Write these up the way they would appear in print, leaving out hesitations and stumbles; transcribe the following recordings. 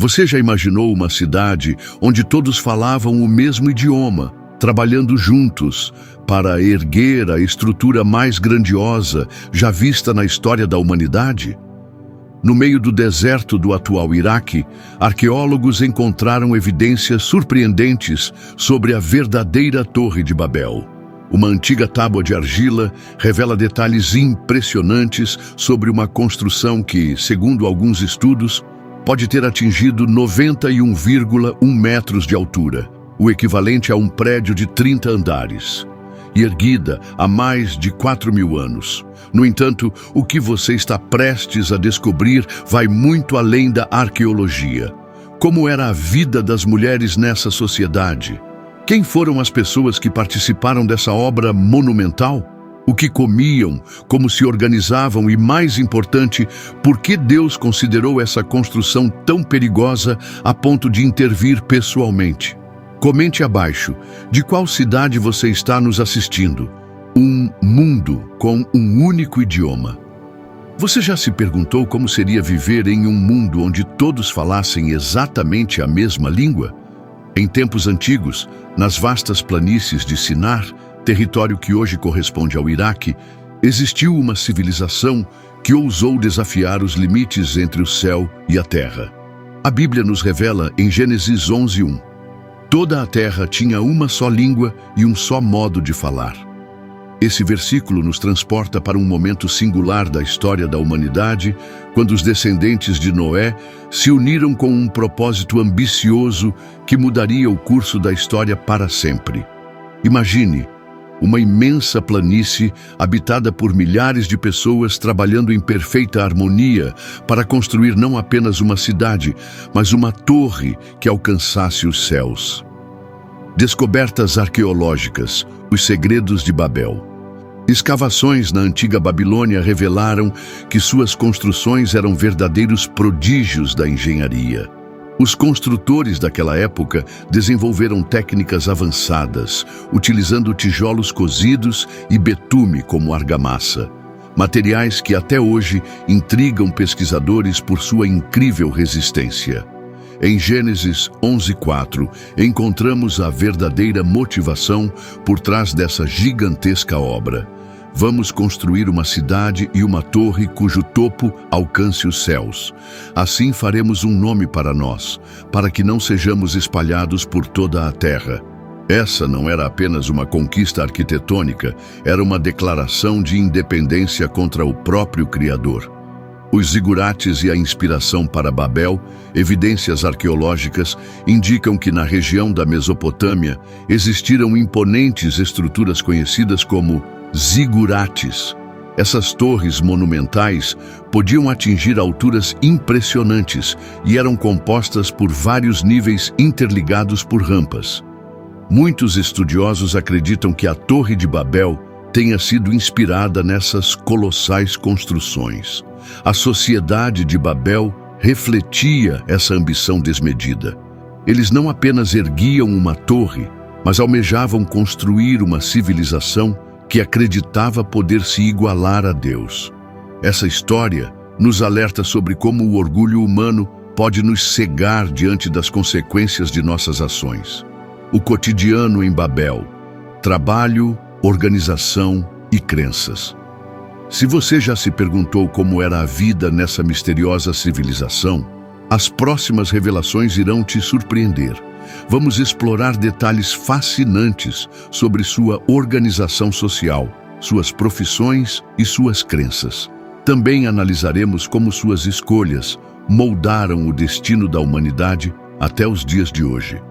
Você já imaginou uma cidade onde todos falavam o mesmo idioma, trabalhando juntos para erguer a estrutura mais grandiosa já vista na história da humanidade? No meio do deserto do atual Iraque, arqueólogos encontraram evidências surpreendentes sobre a verdadeira Torre de Babel. Uma antiga tábua de argila revela detalhes impressionantes sobre uma construção que, segundo alguns estudos, pode ter atingido 91,1 metros de altura, o equivalente a um prédio de 30 andares, e erguida há mais de 4.000 anos. No entanto, o que você está prestes a descobrir vai muito além da arqueologia. Como era a vida das mulheres nessa sociedade? Quem foram as pessoas que participaram dessa obra monumental? O que comiam, como se organizavam e, mais importante, por que Deus considerou essa construção tão perigosa a ponto de intervir pessoalmente? Comente abaixo de qual cidade você está nos assistindo. Um mundo com um único idioma. Você já se perguntou como seria viver em um mundo onde todos falassem exatamente a mesma língua? Em tempos antigos, nas vastas planícies de Sinar, território que hoje corresponde ao Iraque, existiu uma civilização que ousou desafiar os limites entre o céu e a terra. A Bíblia nos revela em Gênesis 11:1. Toda a terra tinha uma só língua e um só modo de falar. Esse versículo nos transporta para um momento singular da história da humanidade, quando os descendentes de Noé se uniram com um propósito ambicioso que mudaria o curso da história para sempre. Imagine uma imensa planície habitada por milhares de pessoas trabalhando em perfeita harmonia para construir não apenas uma cidade, mas uma torre que alcançasse os céus. Descobertas arqueológicas, os segredos de Babel. Escavações na antiga Babilônia revelaram que suas construções eram verdadeiros prodígios da engenharia. Os construtores daquela época desenvolveram técnicas avançadas, utilizando tijolos cozidos e betume como argamassa, materiais que até hoje intrigam pesquisadores por sua incrível resistência. Em Gênesis 11:4, encontramos a verdadeira motivação por trás dessa gigantesca obra. Vamos construir uma cidade e uma torre cujo topo alcance os céus. Assim faremos um nome para nós, para que não sejamos espalhados por toda a terra. Essa não era apenas uma conquista arquitetônica, era uma declaração de independência contra o próprio Criador. Os zigurates e a inspiração para Babel, evidências arqueológicas, indicam que na região da Mesopotâmia existiram imponentes estruturas conhecidas como zigurates. Essas torres monumentais podiam atingir alturas impressionantes e eram compostas por vários níveis interligados por rampas. Muitos estudiosos acreditam que a Torre de Babel tenha sido inspirada nessas colossais construções. A sociedade de Babel refletia essa ambição desmedida. Eles não apenas erguiam uma torre, mas almejavam construir uma civilização que acreditava poder se igualar a Deus. Essa história nos alerta sobre como o orgulho humano pode nos cegar diante das consequências de nossas ações. O cotidiano em Babel: trabalho, organização e crenças. Se você já se perguntou como era a vida nessa misteriosa civilização, as próximas revelações irão te surpreender. Vamos explorar detalhes fascinantes sobre sua organização social, suas profissões e suas crenças. Também analisaremos como suas escolhas moldaram o destino da humanidade até os dias de hoje.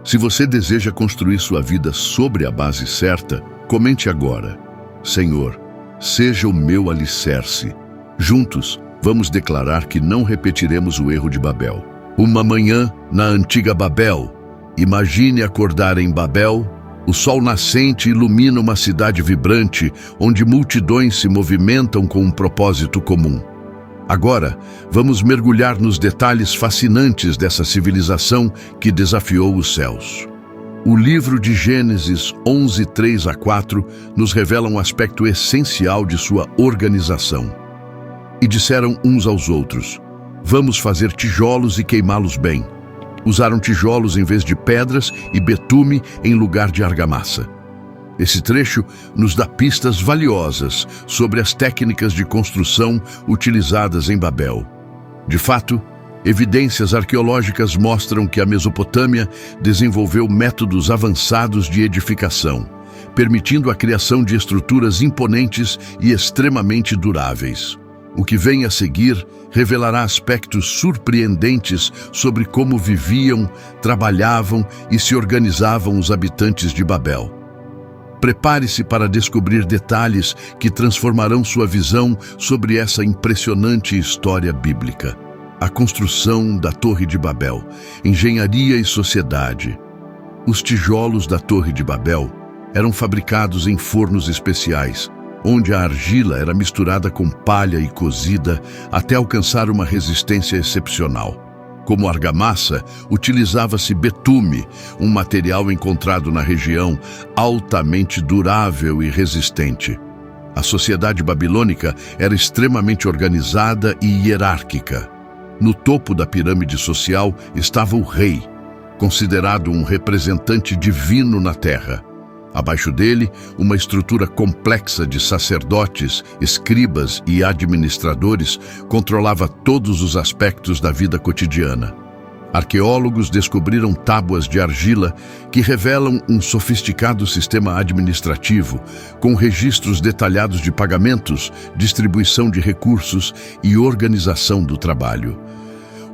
Se você deseja construir sua vida sobre a base certa, comente agora: Senhor, seja o meu alicerce. Juntos, vamos declarar que não repetiremos o erro de Babel. Uma manhã na antiga Babel. Imagine acordar em Babel. O sol nascente ilumina uma cidade vibrante, onde multidões se movimentam com um propósito comum. Agora, vamos mergulhar nos detalhes fascinantes dessa civilização que desafiou os céus. O livro de Gênesis 11:3-4 nos revela um aspecto essencial de sua organização. E disseram uns aos outros: Vamos fazer tijolos e queimá-los bem. Usaram tijolos em vez de pedras e betume em lugar de argamassa. Esse trecho nos dá pistas valiosas sobre as técnicas de construção utilizadas em Babel. De fato, evidências arqueológicas mostram que a Mesopotâmia desenvolveu métodos avançados de edificação, permitindo a criação de estruturas imponentes e extremamente duráveis. O que vem a seguir revelará aspectos surpreendentes sobre como viviam, trabalhavam e se organizavam os habitantes de Babel. Prepare-se para descobrir detalhes que transformarão sua visão sobre essa impressionante história bíblica. A construção da Torre de Babel, engenharia e sociedade. Os tijolos da Torre de Babel eram fabricados em fornos especiais, onde a argila era misturada com palha e cozida até alcançar uma resistência excepcional. Como argamassa, utilizava-se betume, um material encontrado na região altamente durável e resistente. A sociedade babilônica era extremamente organizada e hierárquica. No topo da pirâmide social estava o rei, considerado um representante divino na terra. Abaixo dele, uma estrutura complexa de sacerdotes, escribas e administradores controlava todos os aspectos da vida cotidiana. Arqueólogos descobriram tábuas de argila que revelam um sofisticado sistema administrativo, com registros detalhados de pagamentos, distribuição de recursos e organização do trabalho.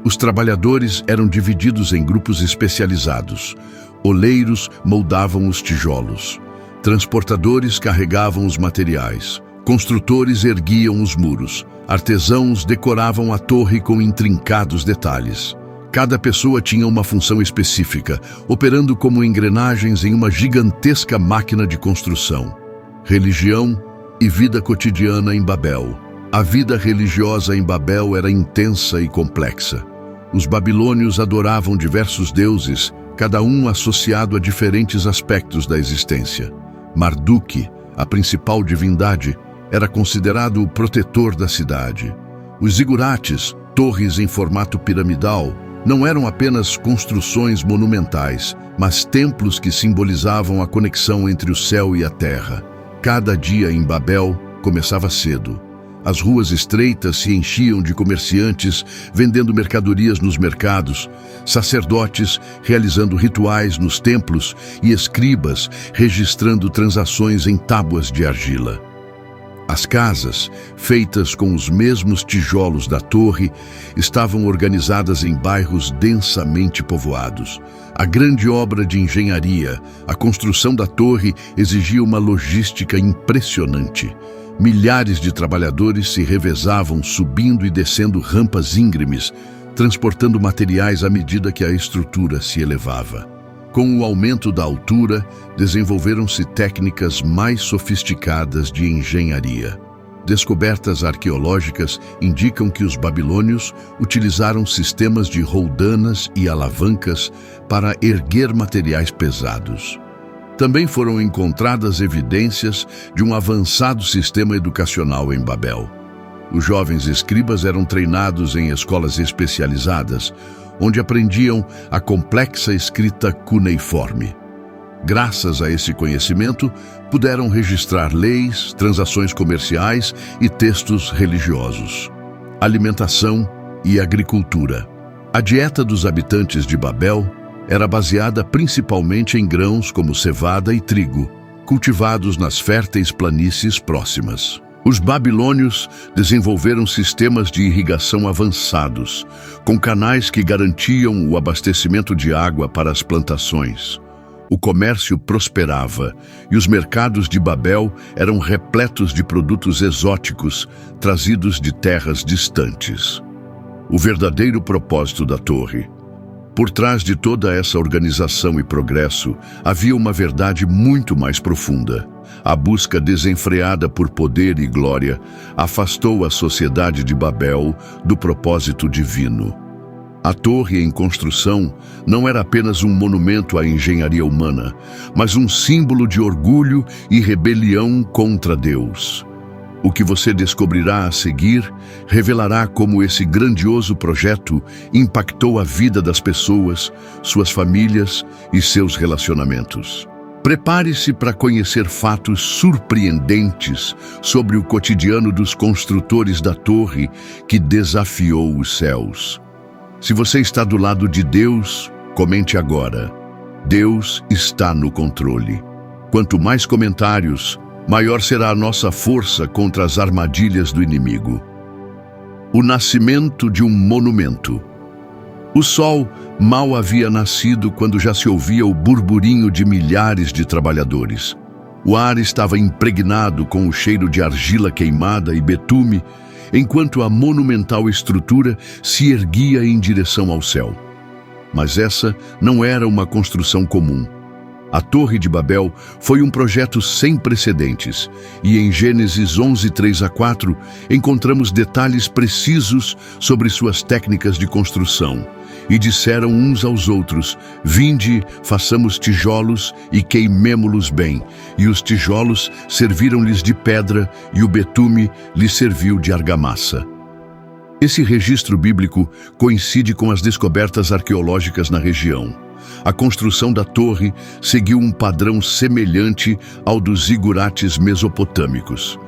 Os trabalhadores eram divididos em grupos especializados. Oleiros moldavam os tijolos. Transportadores carregavam os materiais. Construtores erguiam os muros. Artesãos decoravam a torre com intrincados detalhes. Cada pessoa tinha uma função específica, operando como engrenagens em uma gigantesca máquina de construção. Religião e vida cotidiana em Babel. A vida religiosa em Babel era intensa e complexa. Os babilônios adoravam diversos deuses, cada um associado a diferentes aspectos da existência. Marduk, a principal divindade, era considerado o protetor da cidade. Os zigurates, torres em formato piramidal, não eram apenas construções monumentais, mas templos que simbolizavam a conexão entre o céu e a terra. Cada dia em Babel começava cedo. As ruas estreitas se enchiam de comerciantes vendendo mercadorias nos mercados, sacerdotes realizando rituais nos templos e escribas registrando transações em tábuas de argila. As casas, feitas com os mesmos tijolos da torre, estavam organizadas em bairros densamente povoados. A grande obra de engenharia, a construção da torre, exigia uma logística impressionante. Milhares de trabalhadores se revezavam subindo e descendo rampas íngremes, transportando materiais à medida que a estrutura se elevava. Com o aumento da altura, desenvolveram-se técnicas mais sofisticadas de engenharia. Descobertas arqueológicas indicam que os babilônios utilizaram sistemas de roldanas e alavancas para erguer materiais pesados. Também foram encontradas evidências de um avançado sistema educacional em Babel. Os jovens escribas eram treinados em escolas especializadas, onde aprendiam a complexa escrita cuneiforme. Graças a esse conhecimento, puderam registrar leis, transações comerciais e textos religiosos. Alimentação e agricultura. A dieta dos habitantes de Babel era baseada principalmente em grãos como cevada e trigo, cultivados nas férteis planícies próximas. Os babilônios desenvolveram sistemas de irrigação avançados, com canais que garantiam o abastecimento de água para as plantações. O comércio prosperava e os mercados de Babel eram repletos de produtos exóticos trazidos de terras distantes. O verdadeiro propósito da torre. Por trás de toda essa organização e progresso, havia uma verdade muito mais profunda. A busca desenfreada por poder e glória afastou a sociedade de Babel do propósito divino. A torre em construção não era apenas um monumento à engenharia humana, mas um símbolo de orgulho e rebelião contra Deus. O que você descobrirá a seguir revelará como esse grandioso projeto impactou a vida das pessoas, suas famílias e seus relacionamentos. Prepare-se para conhecer fatos surpreendentes sobre o cotidiano dos construtores da torre que desafiou os céus. Se você está do lado de Deus, comente agora. Deus está no controle. Quanto mais comentários, maior será a nossa força contra as armadilhas do inimigo. O nascimento de um monumento. O sol mal havia nascido quando já se ouvia o burburinho de milhares de trabalhadores. O ar estava impregnado com o cheiro de argila queimada e betume, enquanto a monumental estrutura se erguia em direção ao céu. Mas essa não era uma construção comum. A Torre de Babel foi um projeto sem precedentes, e em Gênesis 11, 3-4, encontramos detalhes precisos sobre suas técnicas de construção. E disseram uns aos outros: vinde, façamos tijolos e queimemo-los bem. E os tijolos serviram-lhes de pedra, e o betume lhes serviu de argamassa. Esse registro bíblico coincide com as descobertas arqueológicas na região. A construção da torre seguiu um padrão semelhante ao dos zigurates mesopotâmicos.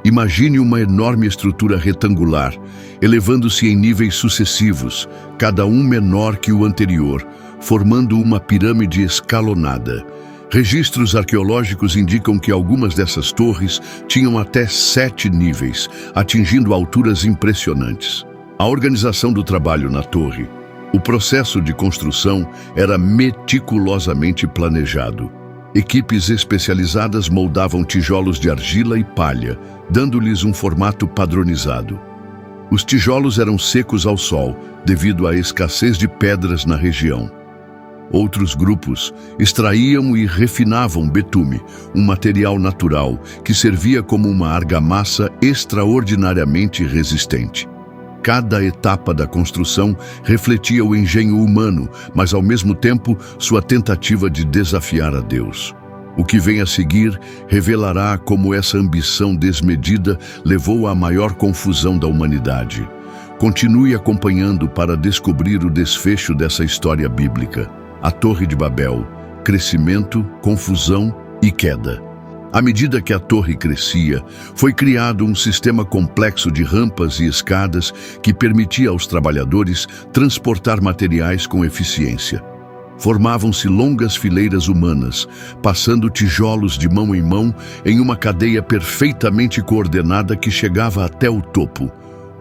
Imagine uma enorme estrutura retangular, elevando-se em níveis sucessivos, cada um menor que o anterior, formando uma pirâmide escalonada. Registros arqueológicos indicam que algumas dessas torres tinham até 7 níveis, atingindo alturas impressionantes. A organização do trabalho na torre. O processo de construção era meticulosamente planejado. Equipes especializadas moldavam tijolos de argila e palha, dando-lhes um formato padronizado. Os tijolos eram secos ao sol, devido à escassez de pedras na região. Outros grupos extraíam e refinavam betume, um material natural que servia como uma argamassa extraordinariamente resistente. Cada etapa da construção refletia o engenho humano, mas ao mesmo tempo sua tentativa de desafiar a Deus. O que vem a seguir revelará como essa ambição desmedida levou à maior confusão da humanidade. Continue acompanhando para descobrir o desfecho dessa história bíblica. A Torre de Babel, crescimento, confusão e queda. À medida que a torre crescia, foi criado um sistema complexo de rampas e escadas que permitia aos trabalhadores transportar materiais com eficiência. Formavam-se longas fileiras humanas, passando tijolos de mão em mão em uma cadeia perfeitamente coordenada que chegava até o topo.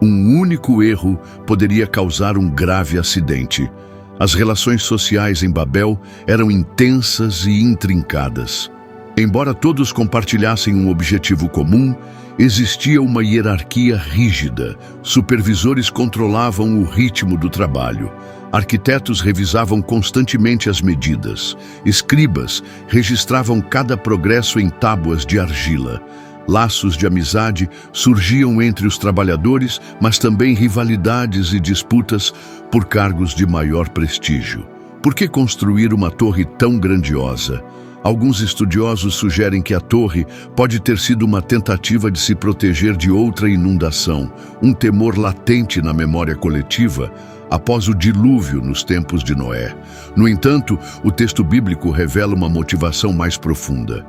Um único erro poderia causar um grave acidente. As relações sociais em Babel eram intensas e intrincadas. Embora todos compartilhassem um objetivo comum, existia uma hierarquia rígida. Supervisores controlavam o ritmo do trabalho. Arquitetos revisavam constantemente as medidas. Escribas registravam cada progresso em tábuas de argila. Laços de amizade surgiam entre os trabalhadores, mas também rivalidades e disputas por cargos de maior prestígio. Por que construir uma torre tão grandiosa? Alguns estudiosos sugerem que a torre pode ter sido uma tentativa de se proteger de outra inundação, um temor latente na memória coletiva após o dilúvio nos tempos de Noé. No entanto, o texto bíblico revela uma motivação mais profunda.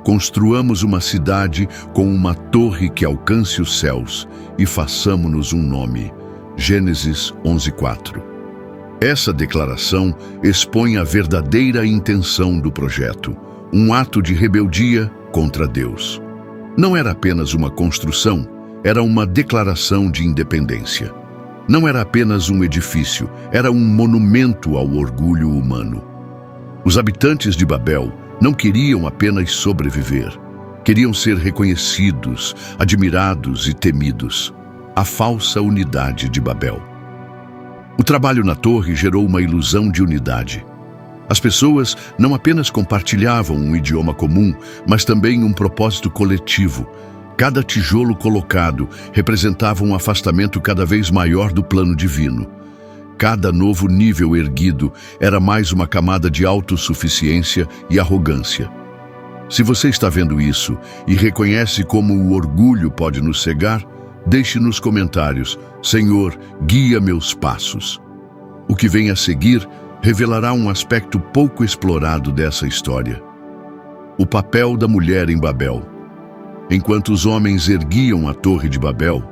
Construamos uma cidade com uma torre que alcance os céus e façamo-nos um nome. Gênesis 11:4. Essa declaração expõe a verdadeira intenção do projeto, um ato de rebeldia contra Deus. Não era apenas uma construção, era uma declaração de independência. Não era apenas um edifício, era um monumento ao orgulho humano. Os habitantes de Babel não queriam apenas sobreviver, queriam ser reconhecidos, admirados e temidos. A falsa unidade de Babel. O trabalho na torre gerou uma ilusão de unidade. As pessoas não apenas compartilhavam um idioma comum, mas também um propósito coletivo. Cada tijolo colocado representava um afastamento cada vez maior do plano divino. Cada novo nível erguido era mais uma camada de autossuficiência e arrogância. Se você está vendo isso e reconhece como o orgulho pode nos cegar, deixe nos comentários: Senhor, guia meus passos. O que vem a seguir revelará um aspecto pouco explorado dessa história. O papel da mulher em Babel. Enquanto os homens erguiam a Torre de Babel,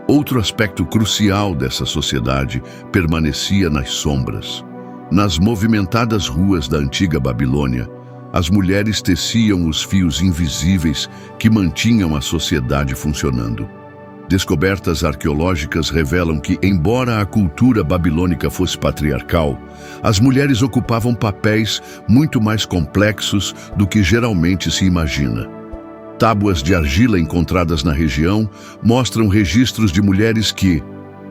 outro aspecto crucial dessa sociedade permanecia nas sombras. Nas movimentadas ruas da antiga Babilônia, as mulheres teciam os fios invisíveis que mantinham a sociedade funcionando. Descobertas arqueológicas revelam que, embora a cultura babilônica fosse patriarcal, as mulheres ocupavam papéis muito mais complexos do que geralmente se imagina. Tábuas de argila encontradas na região mostram registros de mulheres que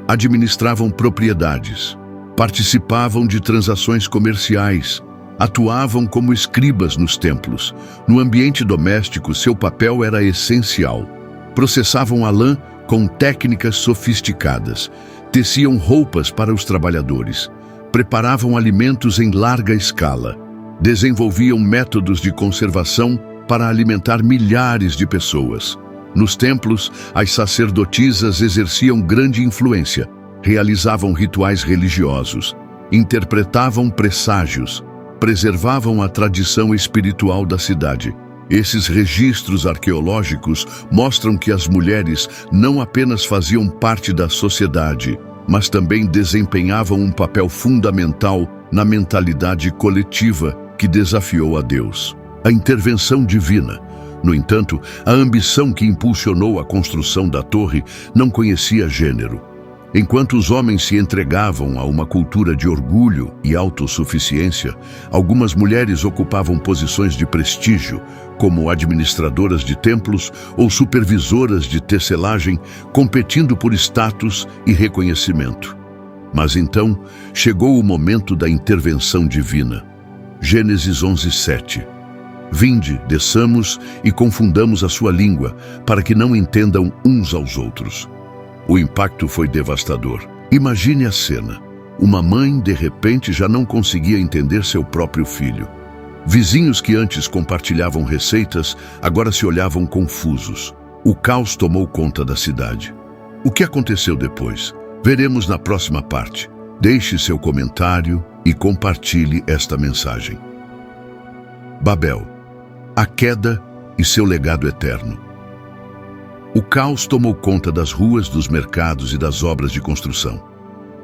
administravam propriedades, participavam de transações comerciais, atuavam como escribas nos templos. No ambiente doméstico, seu papel era essencial. Processavam a lã com técnicas sofisticadas, teciam roupas para os trabalhadores, preparavam alimentos em larga escala, desenvolviam métodos de conservação para alimentar milhares de pessoas. Nos templos, as sacerdotisas exerciam grande influência, realizavam rituais religiosos, interpretavam presságios, preservavam a tradição espiritual da cidade. Esses registros arqueológicos mostram que as mulheres não apenas faziam parte da sociedade, mas também desempenhavam um papel fundamental na mentalidade coletiva que desafiou a Deus. A intervenção divina. No entanto, a ambição que impulsionou a construção da torre não conhecia gênero. Enquanto os homens se entregavam a uma cultura de orgulho e autossuficiência, algumas mulheres ocupavam posições de prestígio, como administradoras de templos ou supervisoras de tecelagem, competindo por status e reconhecimento. Mas então, chegou o momento da intervenção divina. Gênesis 11:7. Vinde, desçamos e confundamos a sua língua, para que não entendam uns aos outros. O impacto foi devastador. Imagine a cena. Uma mãe, de repente, já não conseguia entender seu próprio filho. Vizinhos que antes compartilhavam receitas, agora se olhavam confusos. O caos tomou conta da cidade. O que aconteceu depois? Veremos na próxima parte. Deixe seu comentário e compartilhe esta mensagem. Babel. A queda e seu legado eterno. O caos tomou conta das ruas, dos mercados e das obras de construção.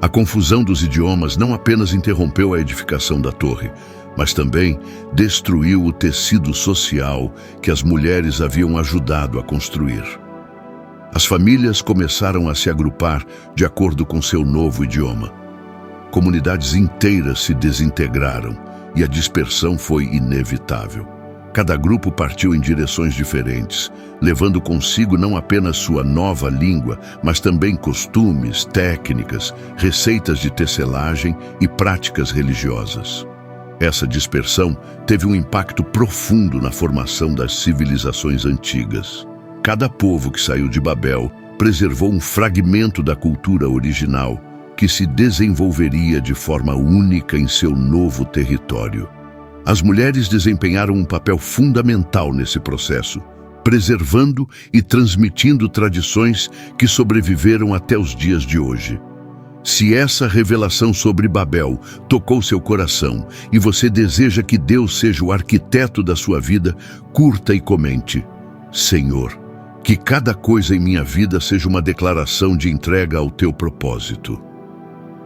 A confusão dos idiomas não apenas interrompeu a edificação da torre, mas também destruiu o tecido social que as mulheres haviam ajudado a construir. As famílias começaram a se agrupar de acordo com seu novo idioma. Comunidades inteiras se desintegraram e a dispersão foi inevitável. Cada grupo partiu em direções diferentes, levando consigo não apenas sua nova língua, mas também costumes, técnicas, receitas de tecelagem e práticas religiosas. Essa dispersão teve um impacto profundo na formação das civilizações antigas. Cada povo que saiu de Babel preservou um fragmento da cultura original, que se desenvolveria de forma única em seu novo território. As mulheres desempenharam um papel fundamental nesse processo, preservando e transmitindo tradições que sobreviveram até os dias de hoje. Se essa revelação sobre Babel tocou seu coração e você deseja que Deus seja o arquiteto da sua vida, curta e comente: Senhor, que cada coisa em minha vida seja uma declaração de entrega ao teu propósito.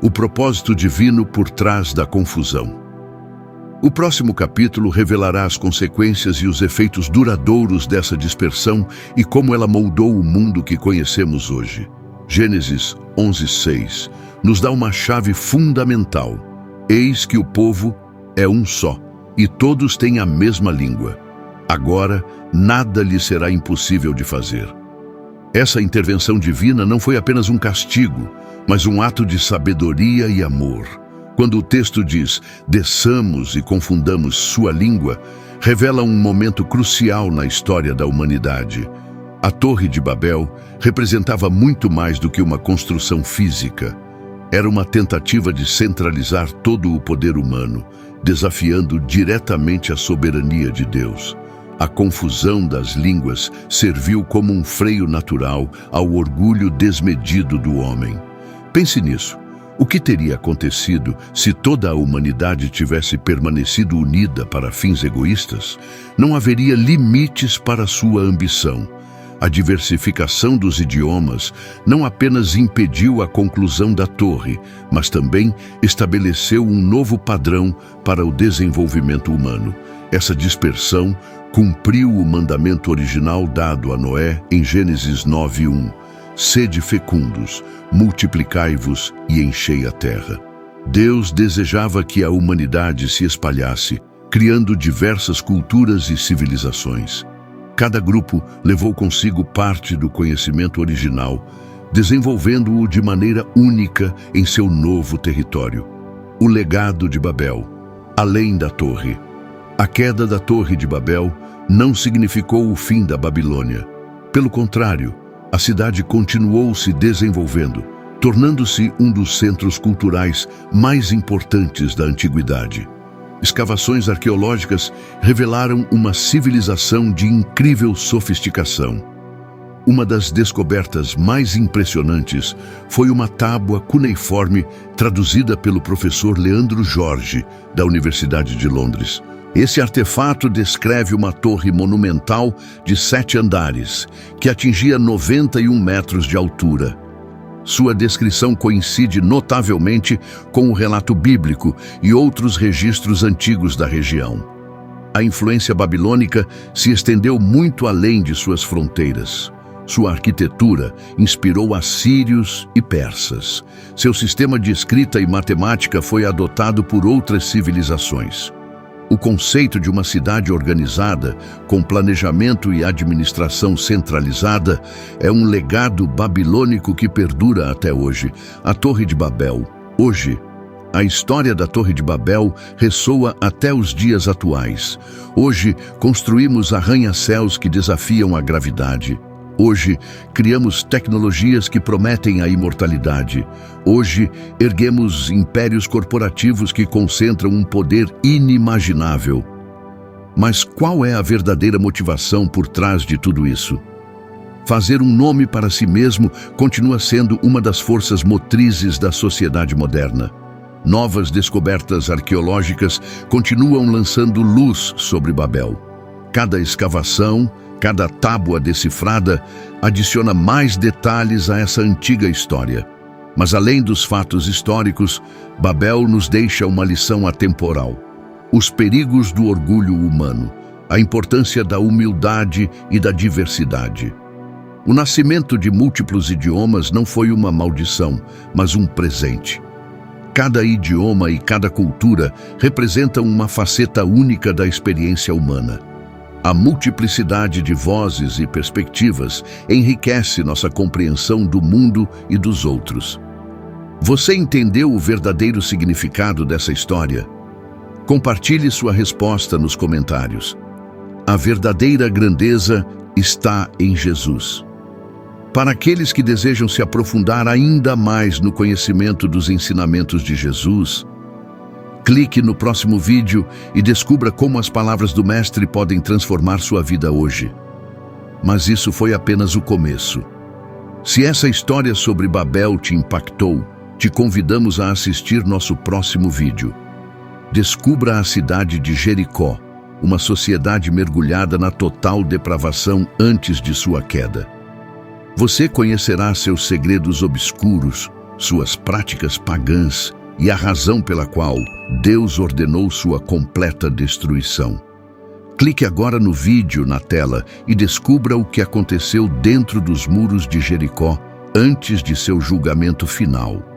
O propósito divino por trás da confusão. O próximo capítulo revelará as consequências e os efeitos duradouros dessa dispersão e como ela moldou o mundo que conhecemos hoje. Gênesis 11:6 nos dá uma chave fundamental. Eis que o povo é um só, e todos têm a mesma língua. Agora, nada lhe será impossível de fazer. Essa intervenção divina não foi apenas um castigo, mas um ato de sabedoria e amor. Quando o texto diz, desçamos e confundamos sua língua, revela um momento crucial na história da humanidade. A Torre de Babel representava muito mais do que uma construção física. Era uma tentativa de centralizar todo o poder humano, desafiando diretamente a soberania de Deus. A confusão das línguas serviu como um freio natural ao orgulho desmedido do homem. Pense nisso. O que teria acontecido se toda a humanidade tivesse permanecido unida para fins egoístas? Não haveria limites para sua ambição. A diversificação dos idiomas não apenas impediu a conclusão da torre, mas também estabeleceu um novo padrão para o desenvolvimento humano. Essa dispersão cumpriu o mandamento original dado a Noé em Gênesis 9:1. Sede fecundos, multiplicai-vos e enchei a terra. Deus desejava que a humanidade se espalhasse, criando diversas culturas e civilizações. Cada grupo levou consigo parte do conhecimento original, desenvolvendo-o de maneira única em seu novo território. O legado de Babel, além da torre. A queda da Torre de Babel não significou o fim da Babilônia. Pelo contrário, a cidade continuou se desenvolvendo, tornando-se um dos centros culturais mais importantes da antiguidade. Escavações arqueológicas revelaram uma civilização de incrível sofisticação. Uma das descobertas mais impressionantes foi uma tábua cuneiforme traduzida pelo professor Leandro Jorge, da Universidade de Londres. Esse artefato descreve uma torre monumental de 7 andares, que atingia 91 metros de altura. Sua descrição coincide notavelmente com o relato bíblico e outros registros antigos da região. A influência babilônica se estendeu muito além de suas fronteiras. Sua arquitetura inspirou assírios e persas. Seu sistema de escrita e matemática foi adotado por outras civilizações. O conceito de uma cidade organizada, com planejamento e administração centralizada, é um legado babilônico que perdura até hoje. A Torre de Babel. Hoje, a história da Torre de Babel ressoa até os dias atuais. Hoje, construímos arranha-céus que desafiam a gravidade. Hoje, criamos tecnologias que prometem a imortalidade. Hoje, erguemos impérios corporativos que concentram um poder inimaginável. Mas qual é a verdadeira motivação por trás de tudo isso? Fazer um nome para si mesmo continua sendo uma das forças motrizes da sociedade moderna. Novas descobertas arqueológicas continuam lançando luz sobre Babel. Cada escavação, cada tábua decifrada adiciona mais detalhes a essa antiga história. Mas além dos fatos históricos, Babel nos deixa uma lição atemporal. Os perigos do orgulho humano, a importância da humildade e da diversidade. O nascimento de múltiplos idiomas não foi uma maldição, mas um presente. Cada idioma e cada cultura representam uma faceta única da experiência humana. A multiplicidade de vozes e perspectivas enriquece nossa compreensão do mundo e dos outros. Você entendeu o verdadeiro significado dessa história? Compartilhe sua resposta nos comentários. A verdadeira grandeza está em Jesus. Para aqueles que desejam se aprofundar ainda mais no conhecimento dos ensinamentos de Jesus, clique no próximo vídeo e descubra como as palavras do Mestre podem transformar sua vida hoje. Mas isso foi apenas o começo. Se essa história sobre Babel te impactou, te convidamos a assistir nosso próximo vídeo. Descubra a cidade de Jericó, uma sociedade mergulhada na total depravação antes de sua queda. Você conhecerá seus segredos obscuros, suas práticas pagãs e a razão pela qual Deus ordenou sua completa destruição. Clique agora no vídeo na tela e descubra o que aconteceu dentro dos muros de Jericó antes de seu julgamento final.